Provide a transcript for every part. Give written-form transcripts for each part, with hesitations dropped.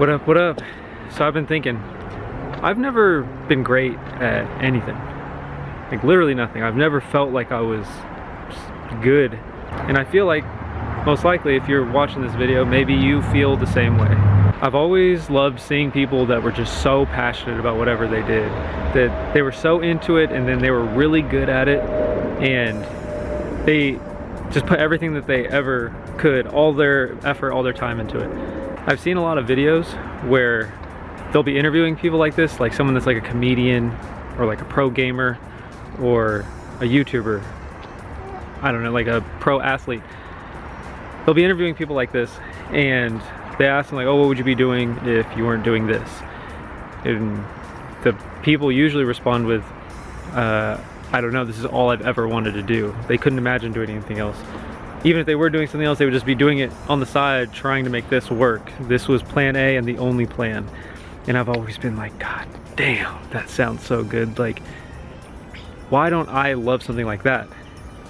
What up, what up? So I've been thinking, I've never been great at anything. Like literally nothing. I've never felt like I was good. And I feel like most likely if you're watching this video, maybe you feel the same way. I've always loved seeing people that were just so passionate about whatever they did, that they were so into it and then they were really good at it and they just put everything that they ever could, all their effort, all their time into it. I've seen a lot of videos where they'll be interviewing people like this, like someone that's like a comedian or like a pro gamer or a YouTuber, I don't know, like a pro athlete. They'll be interviewing people like this and they ask them like, oh, what would you be doing if you weren't doing this? And the people usually respond with, I don't know, this is all I've ever wanted to do. They couldn't imagine doing anything else. Even if they were doing something else, they would just be doing it on the side, trying to make this work. This was plan A and the only plan. And I've always been like, God damn, that sounds so good. Like, why don't I love something like that?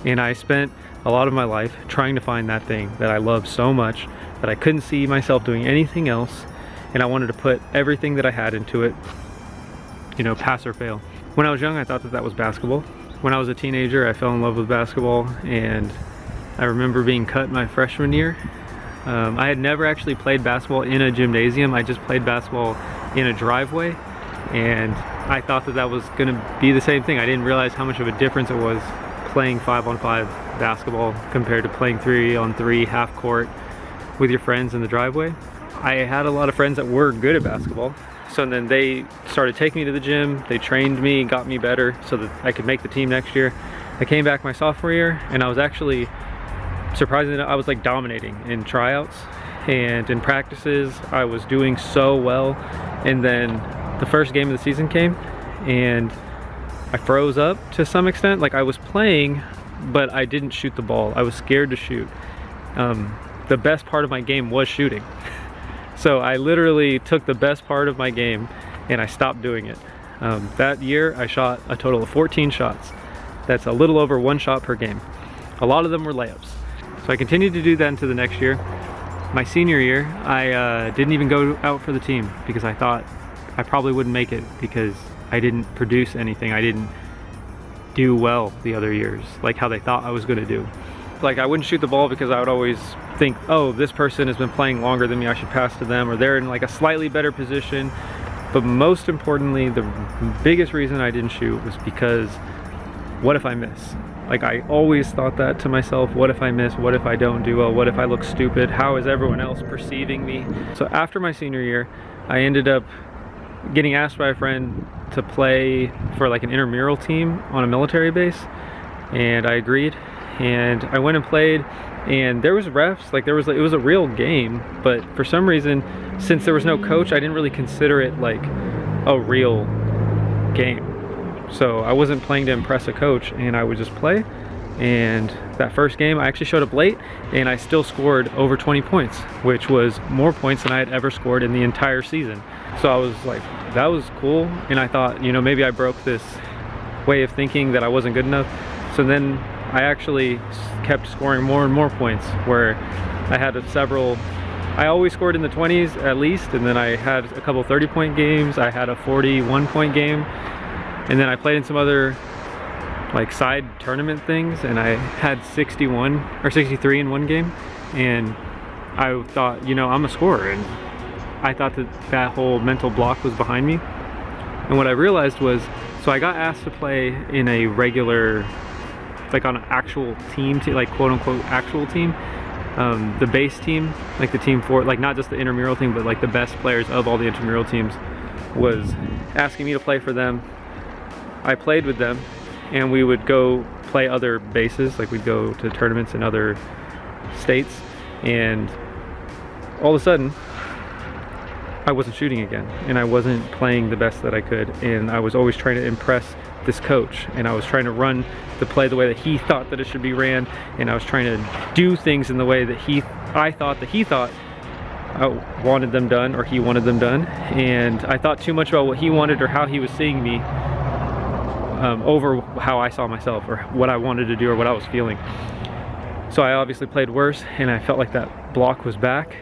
And I spent a lot of my life trying to find that thing that I love so much that I couldn't see myself doing anything else. And I wanted to put everything that I had into it, you know, pass or fail. When I was young, I thought that that was basketball. When I was a teenager, I fell in love with basketball, and I remember being cut my freshman year. I had never actually played basketball in a gymnasium. I just played basketball in a driveway, and I thought that that was gonna be the same thing. I didn't realize how much of a difference it was playing 5-on-5 basketball compared to playing 3-on-3 half court with your friends in the driveway. I had a lot of friends that were good at basketball, so then they started taking me to the gym. They trained me, got me better so that I could make the team next year. I came back my sophomore year, and I was actually, surprisingly, I was like dominating in tryouts and in practices. I was doing so well, and then the first game of the season came and I froze up to some extent. Like I was playing, but I didn't shoot the ball. I was scared to shoot. The best part of my game was shooting. So I literally took the best part of my game and I stopped doing it. That year I shot a total of 14 shots. That's a little over 1 shot per game. A lot of them were layups. So I continued to do that into the next year. My senior year, I didn't even go out for the team because I thought I probably wouldn't make it because I didn't produce anything. I didn't do well the other years, like how they thought I was gonna do. Like I wouldn't shoot the ball because I would always think, oh, this person has been playing longer than me, I should pass to them, or they're in like a slightly better position. But most importantly, the biggest reason I didn't shoot was because what if I miss? Like I always thought that to myself, what if I miss? What if I don't do well? What if I look stupid? How is everyone else perceiving me? So after my senior year, I ended up getting asked by a friend to play for like an intramural team on a military base, and I agreed. And I went and played, and there was refs, like it was a real game, but for some reason, since there was no coach, I didn't really consider it like a real game. So I wasn't playing to impress a coach, and I would just play. And that first game, I actually showed up late, and I still scored over 20 points, which was more points than I had ever scored in the entire season. So I was like, that was cool. And I thought, you know, maybe I broke this way of thinking that I wasn't good enough. So then I actually kept scoring more and more points, where I had several, I always scored in the 20s at least, and then I had a couple 30-point games. I had a 41-point game. And then I played in some other like side tournament things, and I had 61 or 63 in one game. And I thought, you know, I'm a scorer, and I thought that that whole mental block was behind me. And what I realized was, so I got asked to play in a regular, like on an actual team, like quote unquote actual team, the base team, like the team for, like not just the intramural team, but like the best players of all the intramural teams was asking me to play for them. I played with them, and we would go play other bases, like we'd go to tournaments in other states, and all of a sudden I wasn't shooting again, and I wasn't playing the best that I could, and I was always trying to impress this coach, and I was trying to run the play the way that he thought that it should be ran, and I was trying to do things in the way that I thought I wanted them done, or he wanted them done, and I thought too much about what he wanted or how he was seeing me over how I saw myself or what I wanted to do or what I was feeling. So I obviously played worse, and I felt like that block was back,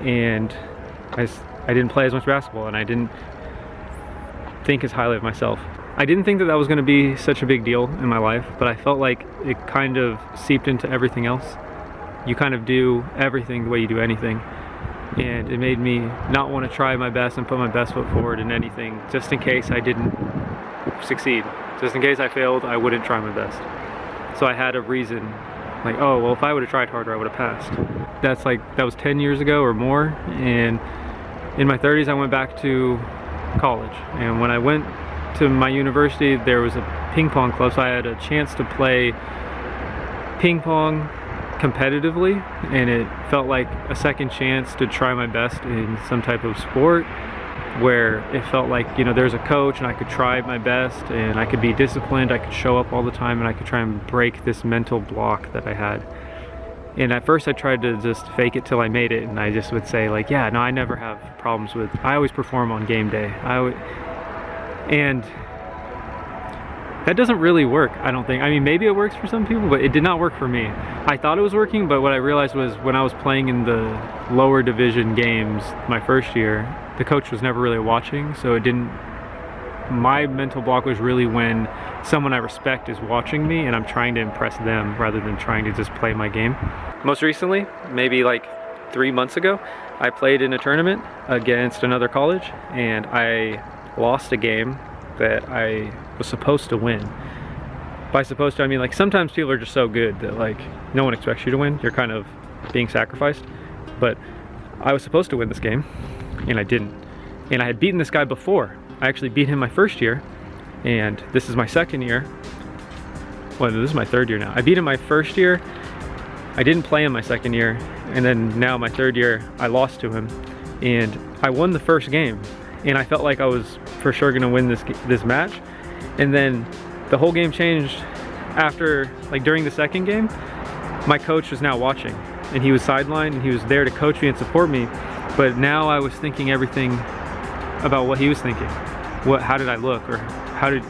and I I didn't play as much basketball, and I didn't think as highly of myself. I didn't think that that was going to be such a big deal in my life, but I felt like it kind of seeped into everything else. You kind of do everything the way you do anything, and it made me not want to try my best and put my best foot forward in anything, just in case I didn't succeed. Just in case I failed, I wouldn't try my best. So I had a reason, like, oh, well, if I would have tried harder, I would have passed. That was 10 years ago or more, and in my 30s, I went back to college. And when I went to my university, there was a ping pong club, so I had a chance to play ping pong competitively, and it felt like a second chance to try my best in some type of sport, where it felt like, you know, there's a coach and I could try my best and I could be disciplined, I could show up all the time, and I could try and break this mental block that I had. And at first I tried to just fake it till I made it, and I just would say like, yeah, no, I never have problems with, I always perform on game day. And that doesn't really work, I don't think. I mean, maybe it works for some people, but it did not work for me. I thought it was working, but what I realized was when I was playing in the lower division games my first year, the coach was never really watching, so it didn't, my mental block was really when someone I respect is watching me and I'm trying to impress them rather than trying to just play my game. Most recently, maybe like 3 months ago, I played in a tournament against another college, and I lost a game that I was supposed to win. By supposed to, I mean like sometimes people are just so good that like no one expects you to win. You're kind of being sacrificed. But I was supposed to win this game, and I didn't. And I had beaten this guy before. I actually beat him my first year, and this is my second year. Well, this is my third year now. I beat him my first year. I didn't play him my second year, and then now my third year, I lost to him, and I won the first game. And I felt like I was for sure gonna win this match. And then the whole game changed after, like during the second game, my coach was now watching, and he was sidelined, and he was there to coach me and support me. But now I was thinking everything about what he was thinking. How did I look, or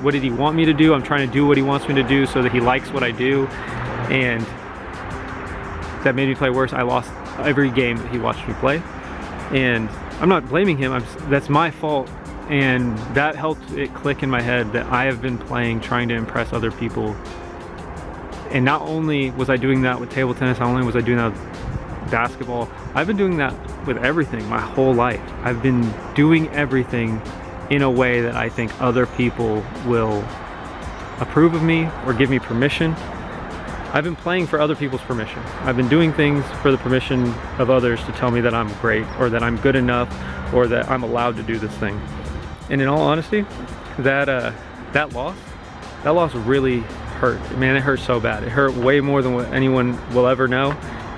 what did he want me to do? I'm trying to do what he wants me to do so that he likes what I do, and that made me play worse. I lost every game that he watched me play, and I'm not blaming him, that's my fault. And that helped it click in my head that I have been playing trying to impress other people. And not only was I doing that with table tennis, not only was I doing that with basketball, I've been doing that with everything my whole life. I've been doing everything in a way that I think other people will approve of me or give me permission. I've been playing for other people's permission. I've been doing things for the permission of others to tell me that I'm great, or that I'm good enough, or that I'm allowed to do this thing. And in all honesty, that loss really hurt. Man, it hurt so bad. It hurt way more than what anyone will ever know,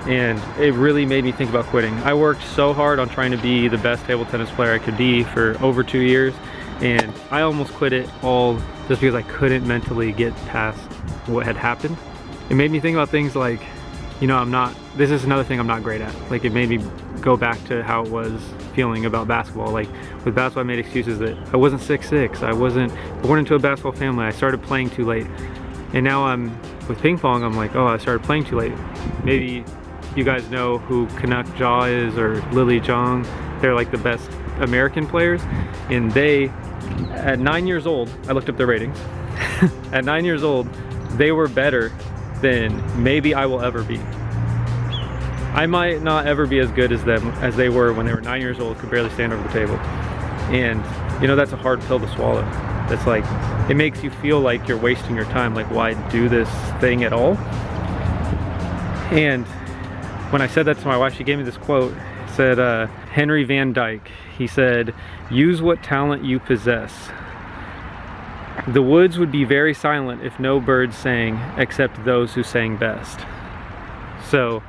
and it really made me think about quitting. I worked so hard on trying to be the best table tennis player I could be for over 2 years, and I almost quit it all just because I couldn't mentally get past what had happened. It made me think about things like, you know, this is another thing I'm not great at. Like, it made me go back to how it was feeling about basketball. Like, with basketball, I made excuses that I wasn't 6'6", I wasn't born into a basketball family, I started playing too late. And now with ping pong, I'm like, oh, I started playing too late. Maybe you guys know who Kanak Jha is, or Lily Zhang. They're like the best American players. And they, at 9 years old, I looked up their ratings. At 9 years old, they were better than maybe I will ever be. I might not ever be as good as them as they were when they were 9 years old, could barely stand over the table. And you know, that's a hard pill to swallow. That's like, it makes you feel like you're wasting your time, like why do this thing at all? And when I said that to my wife, she gave me this quote. It said, Henry Van Dyke, he said, "Use what talent you possess. The woods would be very silent if no birds sang except those who sang best." So,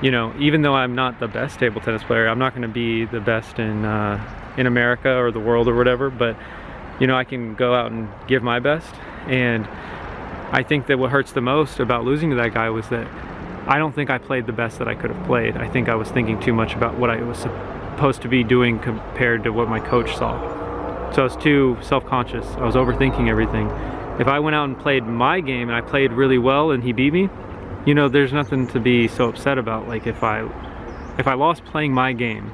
you know, even though I'm not the best table tennis player, I'm not going to be the best in America or the world or whatever, but you know, I can go out and give my best. And I think that what hurts the most about losing to that guy was that I don't think I played the best that I could have played. I think I was thinking too much about what I was supposed to be doing compared to what my coach saw. So I was too self-conscious. I was overthinking everything. If I went out and played my game and I played really well and he beat me, you know, there's nothing to be so upset about. Like if I lost playing my game,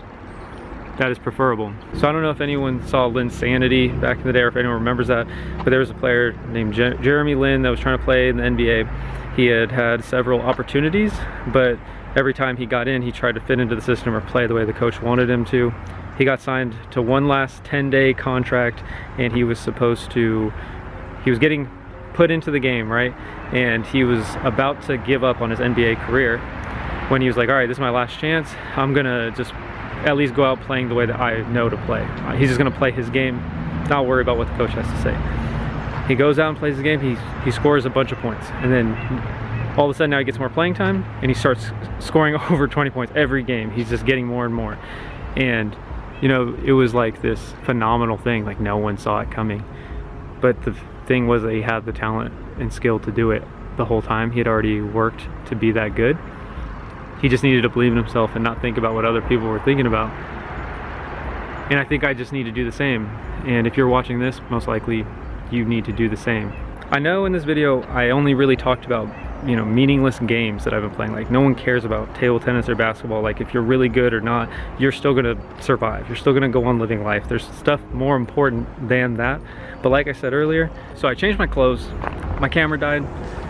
that is preferable. So I don't know if anyone saw Linsanity back in the day, or if anyone remembers that, but there was a player named Jeremy Lin that was trying to play in the NBA. He had several opportunities, but every time he got in, he tried to fit into the system or play the way the coach wanted him to. He got signed to one last 10-day contract, and he was getting put into the game, right? And he was about to give up on his NBA career when he was like, all right, this is my last chance. I'm gonna just at least go out playing the way that I know to play. He's just gonna play his game, not worry about what the coach has to say. He goes out and plays the game, he scores a bunch of points, and then all of a sudden now he gets more playing time, and he starts scoring over 20 points every game. He's just getting more and more. And you know, it was like this phenomenal thing, like no one saw it coming. But the thing was that he had the talent and skill to do it the whole time. He had already worked to be that good. He just needed to believe in himself and not think about what other people were thinking about. And I think I just need to do the same. And if you're watching this, most likely you need to do the same. I know in this video I only really talked about, you know, meaningless games that I've been playing. Like, no one cares about table tennis or basketball. Like, if you're really good or not, you're still gonna survive. You're still gonna go on living life. There's stuff more important than that. But like I said earlier, so I changed my clothes, my camera died,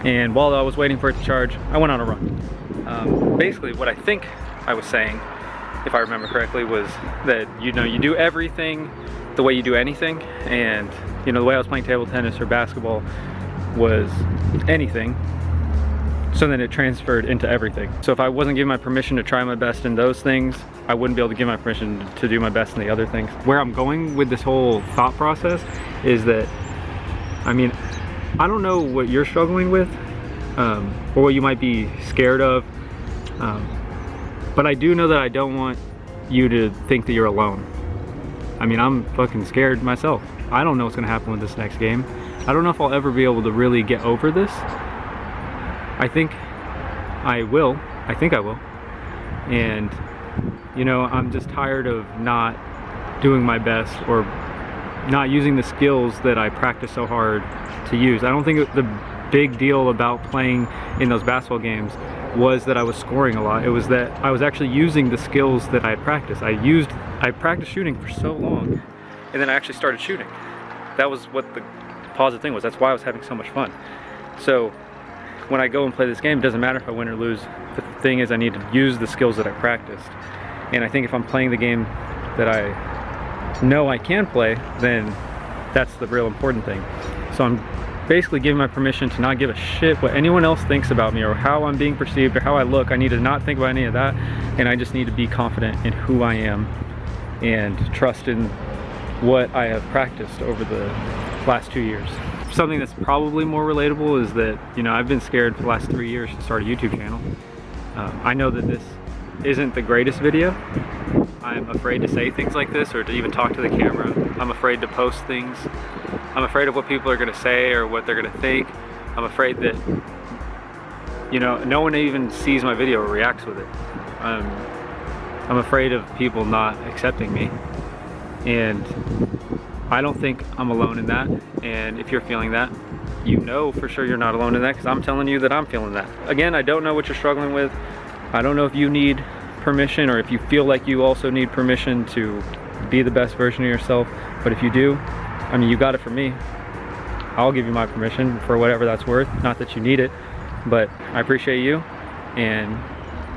and while I was waiting for it to charge, I went on a run. Basically, what I think I was saying, if I remember correctly, was that, you know, you do everything the way you do anything. And, you know, the way I was playing table tennis or basketball was anything. So then it transferred into everything. So if I wasn't given my permission to try my best in those things, I wouldn't be able to give my permission to do my best in the other things. Where I'm going with this whole thought process is that, I mean, I don't know what you're struggling with, or what you might be scared of, but I do know that I don't want you to think that you're alone. I mean, I'm fucking scared myself. I don't know what's gonna happen with this next game. I don't know if I'll ever be able to really get over this. I think I will. I think I will. And, you know, I'm just tired of not doing my best or not using the skills that I practice so hard to use. I don't think the big deal about playing in those basketball games was that I was scoring a lot. It was that I was actually using the skills that I had practiced. I practiced shooting for so long, and then I actually started shooting. That was what the positive thing was. That's why I was having so much fun. So when I go and play this game, it doesn't matter if I win or lose. The thing is, I need to use the skills that I practiced. And I think if I'm playing the game that I know I can play, then that's the real important thing. So I'm basically giving my permission to not give a shit what anyone else thinks about me or how I'm being perceived or how I look. I need to not think about any of that, and I just need to be confident in who I am and trust in what I have practiced over the last 2 years. Something that's probably more relatable is that, you know, I've been scared for the last 3 years to start a YouTube channel. I know that this isn't the greatest video. I'm afraid to say things like this or to even talk to the camera. I'm afraid to post things. I'm afraid of what people are gonna say or what they're gonna think. I'm afraid that, you know, no one even sees my video or reacts with it. I'm afraid of people not accepting me. And I don't think I'm alone in that, and if you're feeling that, you know for sure you're not alone in that, because I'm telling you that I'm feeling that. Again, I don't know what you're struggling with. I don't know if you need permission or if you feel like you also need permission to be the best version of yourself, but if you do, I mean, you got it from me. I'll give you my permission for whatever that's worth. Not that you need it, but I appreciate you, and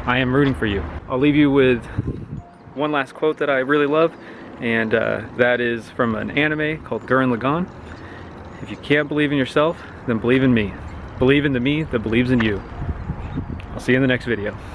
I am rooting for you. I'll leave you with one last quote that I really love, and that is from an anime called Gurren Lagann. If you can't believe in yourself, then believe in me. Believe in the me that believes in you. I'll see you in the next video.